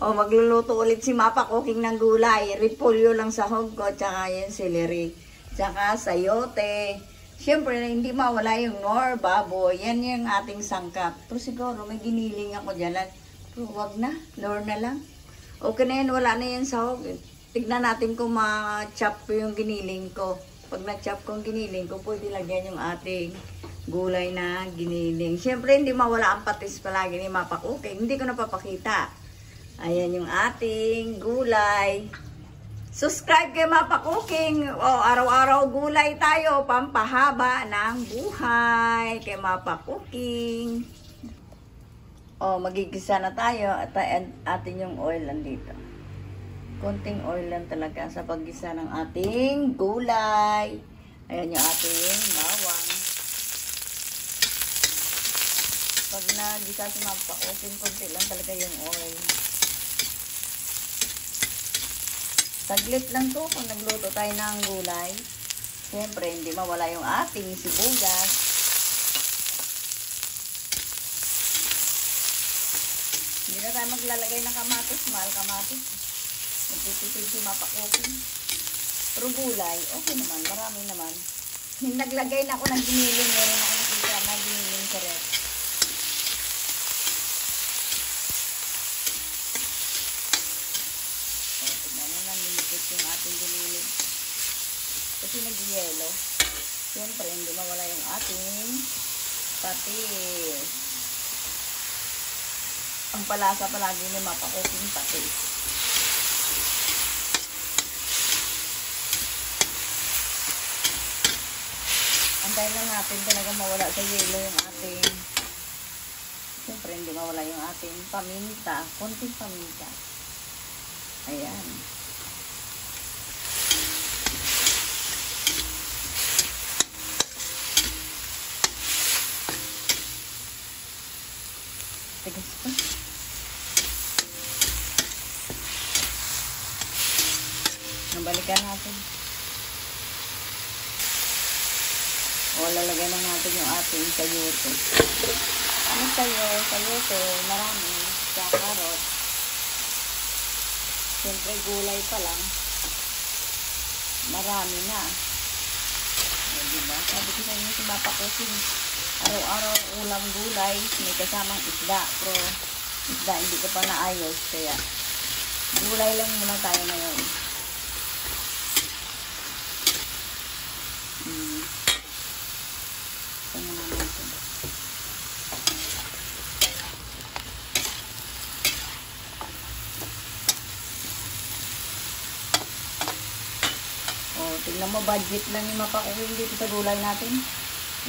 O, magluluto ulit si Mapa Cooking ng gulay. Repolyo lang sa hog ko, tsaka yung celery. Tsaka sayote. Siyempre, hindi mawala yung nor, baboy. Yan yung ating sangkap. Pero siguro, may giniling ako dyan. Pero wag na, nor na lang. Okay na yan, wala na yan sa hog. Tignan natin kung ma-chop ko yung giniling ko. Pag na-chop ko yung giniling ko, pwede lagyan yung ating gulay na giniling. Siyempre, hindi mawala ang patis palagi ni Mapa Cooking. Hindi ko napapakita. Ayan yung ating gulay. Subscribe kay Mapa Cooking. O, araw-araw gulay tayo. Pampahaba ng buhay kay Mapa Cooking. O, magigisa na tayo. At atin yung oil nandito. Konting oil lang talaga sa paggisa ng ating gulay. Ayan yung ating bawang. Pag nagisa si Mapa Cooking, konti lang talaga yung oil. Saglit lang to kung nagluto tayo ng gulay. Siyempre, hindi mawala yung ating sibuyas. Hindi na tayo maglalagay ng kamatis. Mahal kamatis. Nagtitipid si Mapa Cooking. Pero gulay, okay naman. Marami naman. Naglagay na ako ng giniling. Meron ako nakita na giniling sa rep. Yung ating giniling. Kasi nag-yelo. Siyempre, hindi mawala yung ating patis. Ang palasa palagi ni Mapa Cooking patis. Antayin lang natin talaga mawala sa yelo yung ating, siyempre hindi mawala yung ating paminta. Konting paminta. Ayan. Tigas pa. Nabalikan natin. O, lalagyan na natin yung ating sayote. Ano sayote? Marami. Sa karot. Siyempre, gulay pa lang. Marami na. O, diba? Sabi ko sa inyo si Mapa Cooking. Araw-araw ulam gulay, may kasamang isda, pero isda hindi ko pa naayos, kaya gulay lang muna tayo ngayon. Ito muna natin. O, tignan mo, budget lang yung Mapa Cooking dito sa gulay natin.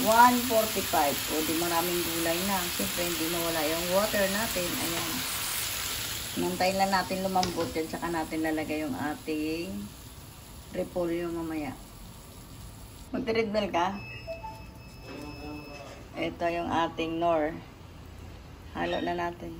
145. O, di maraming gulay na. Siyempre, hindi mawala yung water natin. Ayan. Nantayin lang natin lumambot yan. Saka natin lalagay yung ating repolyo mamaya. Magtiridmel ka? Ito yung ating nor. Halo na natin.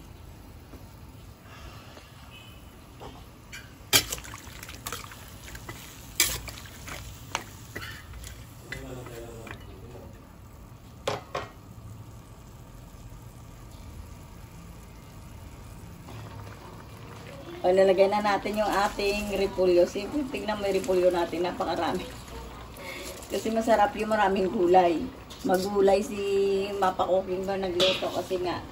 O, lalagay na natin yung ating repolyo. Siyempre, tignan mo yung repolyo natin. Napakarami. Kasi masarap yung maraming gulay. Magulay si Mapa Cooking ba nagluto. Kasi nga,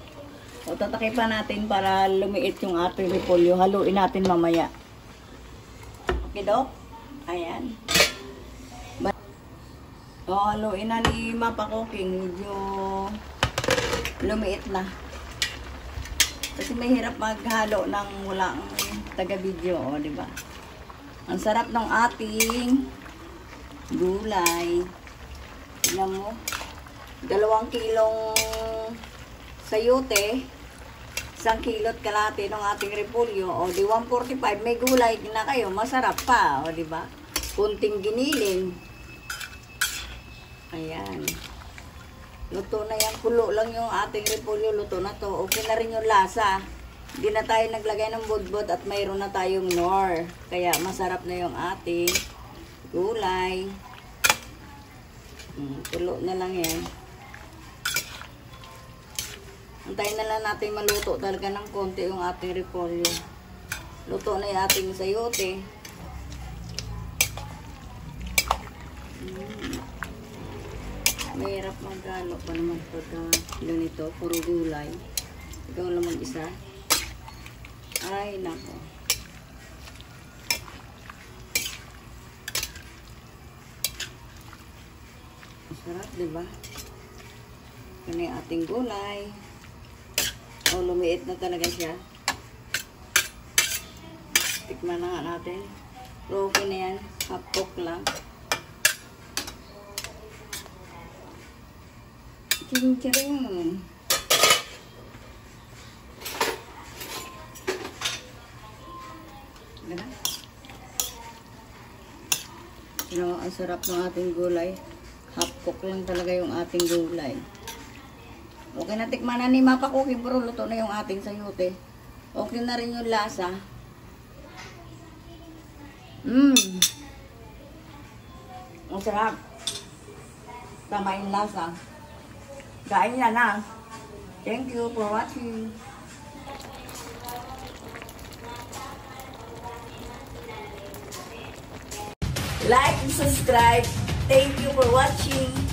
o, tatakay pa natin para lumiit yung ating repolyo. Haluin natin mamaya. Okay, Dok? Ayan. O, haluin na ni Mapa Cooking. Medyo lumiit na. Kasi mahirap maghalo ng walang taga-video, o, diba? Ang sarap ng ating gulay. Tignan mo. 2 kilong sayote, 1 kilot kalahati ng ating repolyo, o di 145, may gulay na kayo, masarap pa, o diba? Kunting giniling. Ayan. Luto na yan. Kulo lang yung ating repolyo. Luto na to. Okay na rin yung lasa. Hindi na tayo naglagay ng budbud at mayroon na tayong nor. Kaya masarap na yung ating gulay. Kulo na lang yan. Antayin na lang natin maluto talaga ng konti yung ating repolyo. Luto na yung ating sayote. Mahirap magalo pa naman pagka ganito. Puro gulay. Ikaw lang mag-isa. Ay, nako. Masarap, diba? Yan yung ating gulay. O, lumiit na talaga siya. Tikman na nga natin. Pero okay na yan. Half cook lang. Ching-ching. Diba? Ang sarap ng ating gulay. Half cook lang talaga yung ating gulay. Okay na, tikman na ni Mapa Cooking, pero luto na yung ating sayote. Okay na rin yung lasa. Ang sarap. Tama yung lasa. Kain na. Thank you for watching. Like and subscribe. Thank you for watching.